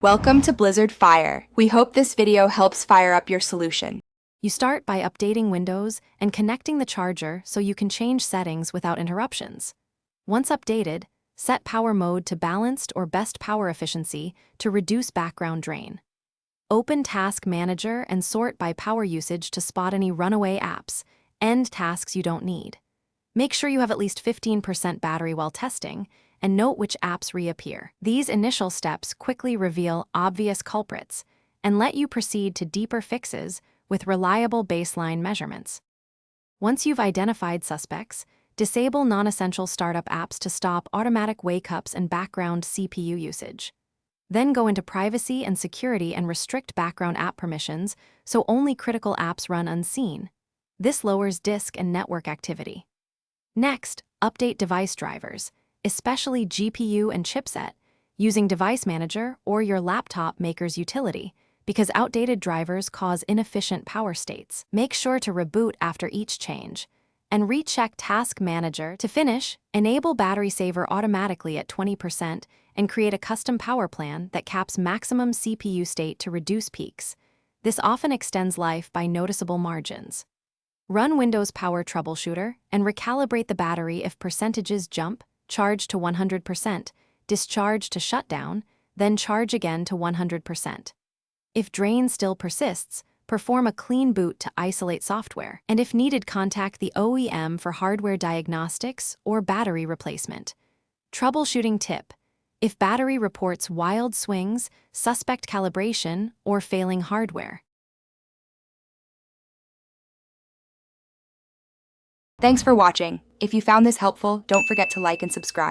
Welcome to Blizzard Fire. We hope this video helps fire up your solution. You start by updating Windows and connecting the charger so you can change settings without interruptions. Once updated, set power mode to balanced or best power efficiency to reduce background drain. Open Task Manager and sort by power usage to spot any runaway apps, end tasks you don't need. Make sure you have at least 15% battery while testing, and note which apps reappear. These initial steps quickly reveal obvious culprits and let you proceed to deeper fixes with reliable baseline measurements. Once you've identified suspects, disable non-essential startup apps to stop automatic wake-ups and background CPU usage. Then go into privacy and security and restrict background app permissions so only critical apps run unseen. This lowers disk and network activity. Next, update device drivers, especially GPU and chipset, using Device Manager or your laptop maker's utility, because outdated drivers cause inefficient power states. Make sure to reboot after each change, and recheck Task Manager. To finish, enable Battery Saver automatically at 20% and create a custom power plan that caps maximum CPU state to reduce peaks. This often extends life by noticeable margins. Run Windows Power Troubleshooter and recalibrate the battery if percentages jump, charge to 100%, discharge to shutdown, then charge again to 100%. If drain still persists, perform a clean boot to isolate software, and if needed, contact the OEM for hardware diagnostics or battery replacement. Troubleshooting tip: if battery reports wild swings, suspect calibration, or failing hardware. Thanks for watching. If you found this helpful, don't forget to like and subscribe.